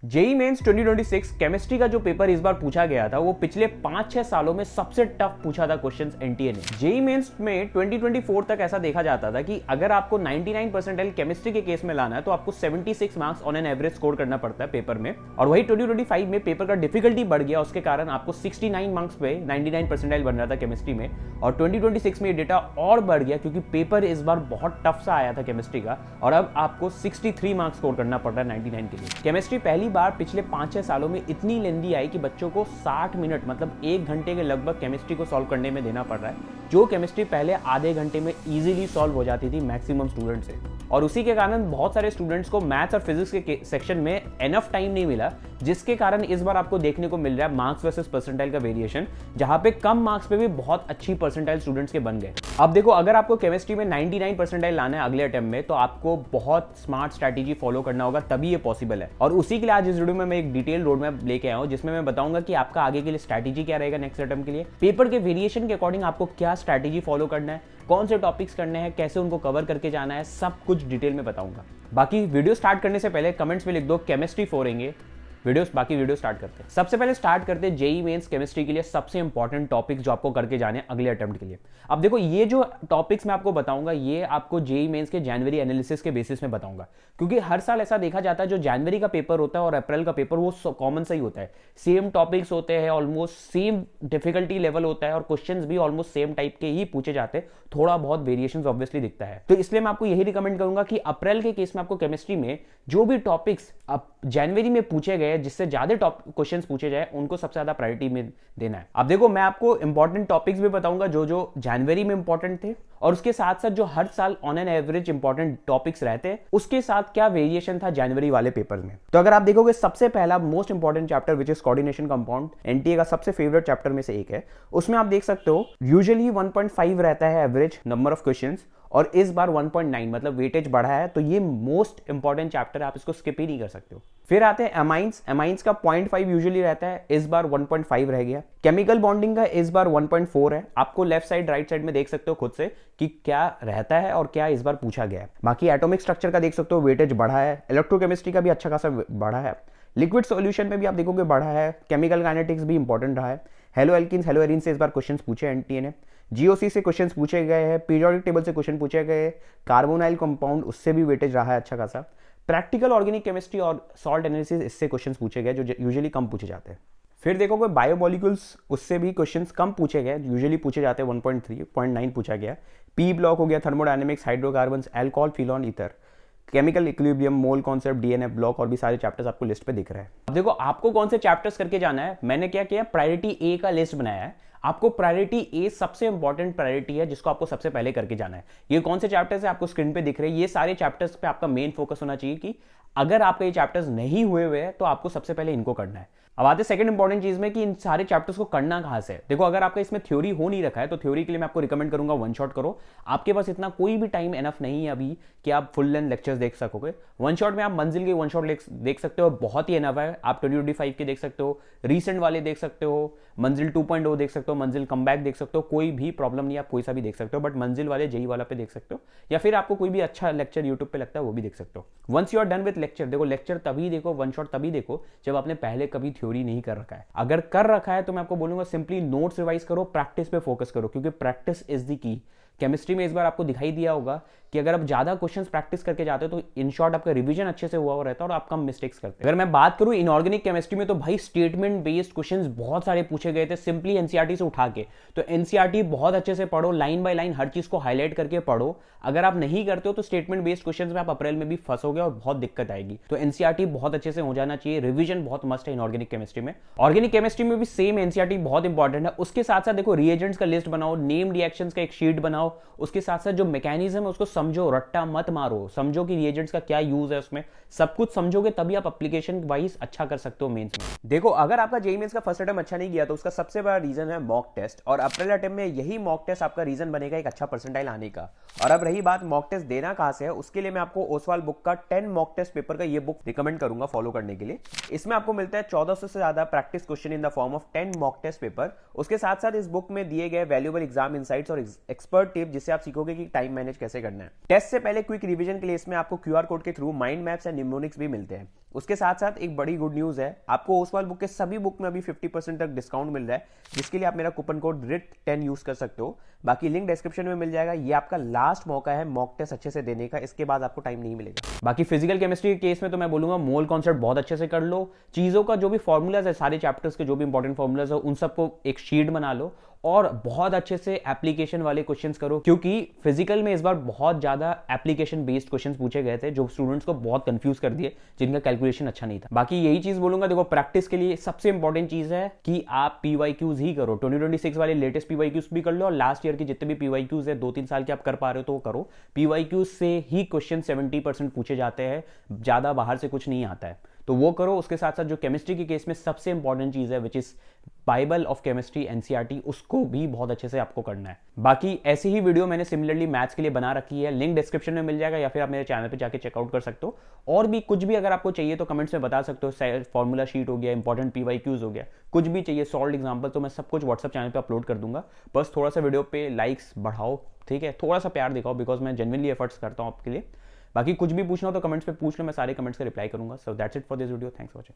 JEE mains 2026 chemistry का जो paper इस बार पूछा गया था वो पिछले 5-6 सालों में सबसे टफ पूछा था क्वेश्चंस एनटीए ने। जेई मेंस में 2024 तक ऐसा देखा जाता था कि अगर आपको 99 परसेंटाइल केमिस्ट्री के केस में लाना है तो आपको 76 marks on an average score करना पड़ता है पेपर में, और वही 2025 में पेपर का डिफिकल्टी बढ़ गया, उसके कारण आपको 69 मार्क्स पे 99 परसेंटाइल बन रहा था केमिस्ट्री में, और 2026 में ये डेटा और बढ़ गया क्योंकि पेपर इस बार बहुत टफ सा आया था केमिस्ट्री का, और अब आपको 63 मार्क्स स्कोर करना पड़ रहा है 99 के लिए। केमिस्ट्री पहली बार पिछले 5-6 सालों में इतनी लेंदी आई कि बच्चों को 60 मिनट मतलब 1 घंटे के लगभग केमिस्ट्री को सॉल्व करने में देना पड़ रहा है, जो केमिस्ट्री पहले आधे घंटे में इजीली सॉल्व हो जाती थी मैक्सिमम स्टूडेंट से। और उसी के कारण बहुत सारे स्टूडेंट्स को मैथ्स और फिजिक्स के सेक्शन में एनफ टाइम नहीं मिला, जिसके कारण इस बार आपको देखने को मिल रहा है मार्क्स वर्सेस परसेंटाइल का वेरिएशन, जहां पे कम मार्क्स पे भी बहुत अच्छी परसेंटाइल स्टूडेंट्स के बन गए। अब देखो, अगर आपको केमिस्ट्री में 99 परसेंटाइल लाना है अगले अटेम्प्ट में, तो आपको बहुत स्मार्ट स्ट्रैटेजी फॉलो करना होगा, तभी ये पॉसिबल है। और उसी के लिए आज इस वीडियो में मैं एक डिटेल रोड मैप लेके आया हूं, जिसमें मैं बताऊंगा कि आपका आगे के लिए स्ट्रैटेजी क्या रहेगा नेक्स्ट अटेम्प्ट के लिए, पेपर के वेरिएशन के अकॉर्डिंग आपको क्या स्ट्रैटेजी फॉलो करना है, कौन से टॉपिक्स करने हैं, कैसे उनको कवर करके जाना है, सब कुछ डिटेल में बताऊंगा। बाकी वीडियो स्टार्ट करने से पहले कमेंट्स में लिख दो केमिस्ट्री फोरेंगे बाकी वीडियो स्टार्ट करते हैं। सबसे पहले स्टार्ट करते हैं जेई मेंस केमिस्ट्री के लिए सबसे इंपॉर्टेंट टॉपिक्स जो आपको करके जाने हैं अगले अटेम्प्ट के लिए। अब देखो, ये जो टॉपिक्स मैं आपको बताऊंगा ये आपको जेई मेंस के जनवरी एनालिसिस के बेसिस में बताऊंगा, क्योंकि हर साल ऐसा देखा जाता है जो जनवरी का पेपर होता है और अप्रैल का पेपर वो कॉमन सा ही होता है, सेम टॉपिक्स होते हैं, ऑलमोस्ट सेम डिफिकल्टी लेवल होता है और क्वेश्चंस भी ऑलमोस्ट सेम टाइप के ही पूछे जाते हैं, थोड़ा बहुत वेरिएशंस ऑब्वियसली दिखता है। तो इसलिए मैं आपको यही रिकमेंड करूंगा कि अप्रैल के केस में आपको केमिस्ट्री में जो भी टॉपिक्स अब जनवरी में पूछे गए जिससे ज्यादा क्वेश्चंस पूछे जाए उनको सबसे ज्यादा प्रायोरिटी में देना है। अब देखो, मैं आपको इंपॉर्टेंट टॉपिक्स भी बताऊंगा जो जो जनवरी में इंपॉर्टेंट थे, और उसके साथ साथ जो हर साल on an average important topics रहते हैं उसके साथ क्या वेरिएशन था जनवरी वाले पेपर में। तो अगर आप देखोगे, सबसे पहला most important chapter which is coordination compound, NTA का सबसे फेवरेट चैप्टर में से एक है। उसमें आप देख सकते हो यूजुअली 1.5 रहता है एवरेज नंबर ऑफ क्वेश्चंस, और इस बार 1.9 मतलब वेटेज बढ़ा है, तो ये मोस्ट इंपॉर्टेंट चैप्टर है, आप इसको स्किप ही नहीं कर सकते हो। फिर आते हैं एमाइंस का 0.5 यूजुअली रहता है, इस बार 1.5 रह गया। केमिकल बॉन्डिंग का इस बार 1.4 है, आपको लेफ्ट साइड राइट साइड में देख सकते हो खुद से कि क्या रहता है और क्या इस बार पूछा गया है। बाकी एटॉमिक स्ट्रक्चर का देख सकते हो वेटेज बढ़ा है, इलेक्ट्रोकेमिस्ट्री का भी अच्छा खासा बढ़ा है, लिक्विड सॉल्यूशन में भी आप देखोगे बढ़ा है, केमिकल काइनेटिक्स भी इंपॉर्टेंट रहा है, हेलो एल्किन्स हेलो एरीन से इस बार क्वेश्चंस पूछे एनटीए ने, जीओसी से क्वेश्चंस पूछे गए हैं, पीरियोडिक टेबल से क्वेश्चन पूछे गए, कार्बोनाइल कंपाउंड उससे भी वेटेज रहा है अच्छा खासा, प्रैक्टिकल ऑर्गेनिक केमिस्ट्री और सॉल्ट एनालिसिस इससे क्वेश्चंस पूछे गए जो यूजुअली कम पूछे जाते हैं। फिर देखोगे बायोमोलिक्यूल्स, उससे भी क्वेश्चंस कम पूछे गए, यूजुअली पूछे जाते हैं 1.3 0.9 पूछा गया। पी ब्लॉक हो गया, thermodynamics, hydrocarbons, alcohol, phenol, ether, chemical equilibrium, mole concept, DNA block और भी सारे चैप्टर्स आपको लिस्ट पे दिख रहे हैं। अब देखो, आपको कौन से चैप्टर्स करके जाना है, मैंने क्या किया, प्रायोरिटी ए का लिस्ट बनाया है। आपको प्रायोरिटी ए सबसे इंपॉर्टेंट प्रायोरिटी है जिसको आपको सबसे पहले करके जाना है। ये कौन से चैप्टर्स है आपको स्क्रीन पे दिख रहे हैं, ये सारे चैप्टर्स पे आपका मेन फोकस होना चाहिए कि अगर आपके ये चैप्टर्स नहीं हुए हैं तो आपको सबसे पहले इनको करना है। अब आते सेकंड इंपॉर्टेंट चीज में कि इन सारे चैप्टर्स को करना कहां से है। देखो, अगर आपका इसमें थ्योरी हो नहीं रखा है तो थ्योरी के लिए मैं आपको रिकमेंड करूंगा वन शॉट करो। आपके पास इतना कोई भी टाइम एनफ नहीं है अभी कि आप फुल लेंथ लेक्चर्स देख सकोगे। वन शॉट में आप मंजिल के वन शॉट देख सकते हो, बहुत ही एनफ है। आप 2025 के देख सकते हो, रीसेंट वाले देख सकते हो, मंजिल 2.0 देख सकते हो, मंजिल कमबैक देख सकते हो, कोई भी प्रॉब्लम नहीं, आप कोई सा भी देख सकते हो, बट मंजिल वाले जेई वाला पे देख सकते हो, या फिर आपको कोई भी अच्छा लेक्चर यूट्यूब पे लगता है वो भी देख सकते हो। Once you are done with lecture, देखो लेक्चर तभी देखो, वन शॉट तभी देखो जब आपने पहले कभी थ्योरी नहीं कर रखा है। अगर कर रखा है तो मैं आपको बोलूंगा सिंपली नोट्स रिवाइज करो, प्रैक्टिस पे फोकस करो, क्योंकि practice is the key. Chemistry में इस बार आपको दिखाई दिया होगा कि अगर आप ज्यादा क्वेश्चंस प्रैक्टिस करके जाते हो तो इन शॉर्ट आपका रिवीजन अच्छे से हुआ रहता है और आप कम मिस्टेक्स करते हैं। अगर मैं बात करूं इनऑर्गेनिक केमिस्ट्री में, तो भाई स्टेटमेंट बेस्ड क्वेश्चंस बहुत सारे पूछे गए थे सिंपली एनसीईआरटी से उठा के। तो एनसीईआरटी बहुत अच्छे से पढ़ो, लाइन बाय लाइन हर चीज को हाईलाइट करके पढ़ो। अगर आप नहीं करते हो तो स्टेटमेंट बेस्ड क्वेश्चंस में आप अप्रैल में भी फंसोगे और बहुत दिक्कत आएगी। तो एनसीईआरटी बहुत अच्छे से हो जाना चाहिए, रिवीजन बहुत मस्ट है इनऑर्गेनिक केमिस्ट्री में। ऑर्गेनिक केमिस्ट्री में भी सेम एनसीईआरटी बहुत इंपॉर्टेंट है। उसके साथ साथ देखो रिएजेंट्स का लिस्ट बनाओ, नेम रिएक्शंस का एक शीट बनाओ, उसके साथ साथ जो मैकेनिज्म है उसको समझो, रट्टा मत मारो, समझो कि रिएजेंट्स का क्या यूज है, उसमें सब कुछ समझोगे तभी आप एप्लीकेशन वाइज अच्छा कर सकते हो मेंस में। देखो, अगर आपका जेईई मेंस का फर्स्ट अटेम्प्ट अच्छा नहीं गया तो उसका सबसे बड़ा रीजन है मॉक टेस्ट, और अप्रैल अटेम्प्ट में यही मॉक टेस्ट आपका रीजन बनेगा एक अच्छा परसेंटाइल आने का। और अब रही बात मॉक टेस्ट देना कहां से है, उसके लिए मैं आपको ओसवाल बुक का 10 मॉक टेस्ट पेपर का ये बुक रिकमेंड करूंगा फॉलो करने के लिए। इसमें आपको मिलता है 1400 से ज्यादा practice question in the form of 10 mock test paper. उसके साथ साथ इस बुक में दिए गए वैल्यूएबल एग्जाम इनसाइट्स और एक्सपर्ट टिप, जिससे आप सीखोगे कि टाइम मैनेज कैसे करना है। टेस्ट से पहले क्विक रिवीजन के लिए इसमें आपको क्यूआर कोड के through mind maps and mnemonics भी मिलते हैं। उसके साथ साथ एक बड़ी गुड न्यूज़ है, आपको ओसवाल बुक के सभी बुक में अभी 50% तक डिस्काउंट मिल रहा है, जिसके लिए आप मेरा कूपन कोड RIT10 यूज कर सकते हो। बाकी लिंक डिस्क्रिप्शन में मिल जाएगा। ये आपका लास्ट मौका है मॉक टेस्ट अच्छे से देने का, इसके बाद आपको टाइम नहीं मिलेगा। बाकी फिजिकल केमिस्ट्री के केस में तो मैं बोलूंगा मोल कॉन्सेप्ट बहुत अच्छे से कर लो, चीजों का जो भी फॉर्मूलाज है, सारे चैप्टर्स के जो भी इंपॉर्टेंट फॉर्मूलाज है उन सबको एक शीट बना लो और बहुत अच्छे से एप्लीकेशन वाले क्वेश्चंस करो, क्योंकि फिजिकल में इस बार बहुत ज्यादा एप्लीकेशन बेस्ड क्वेश्चंस पूछे गए थे जो स्टूडेंट्स को बहुत कंफ्यूज कर दिए, जिनका कैलकुलेशन अच्छा नहीं था। बाकी यही चीज बोलूंगा, देखो प्रैक्टिस के लिए सबसे इंपॉर्टेंट चीज है कि आप PYQs ही करो। 2026 वाले लेटेस्ट PYQs भी कर लो और लास्ट ईयर के जितने भी PYQs है 2-3 साल के आप कर पा रहे हो तो वो करो। PYQs से ही क्वेश्चन 70% पूछे जाते हैं, ज्यादा बाहर से कुछ नहीं आता है, तो वो करो। उसके साथ साथ जो केमिस्ट्री के केस में सबसे इंपॉर्टेंट चीज है which is Bible of chemistry NCERT, उसको भी बहुत अच्छे से आपको करना है। बाकी ऐसी ही वीडियो मैंने सिमिलरली मैथ्स के लिए बना रखी है, लिंक डिस्क्रिप्शन में मिल जाएगा या फिर आप मेरे चैनल पे जाके चेकआउट कर सकते हो। और भी कुछ भी अगर आपको चाहिए तो कमेंट्स में बता सकते हो, फॉर्मूला शीट हो गया, इंपॉर्टेंट PYQs हो गया, कुछ भी चाहिए, सॉल्व एग्जाम्पल, तो मैं सब कुछ व्हाट्सएप चैनल पर अपलोड कर दूंगा। बस थोड़ा सा वीडियो पे लाइक्स बढ़ाओ, ठीक है, थोड़ा सा प्यार दिखाओ, बिकॉज मैं जेन्युइनली एफर्ट्स करता हूँ आपके लिए। बाकी कुछ भी पूछना हो तो कमेंट्स पे पूछ लो, मैं सारे कमेंट्स का रिप्लाई करूंगा। So that's it for this video, thanks for watching.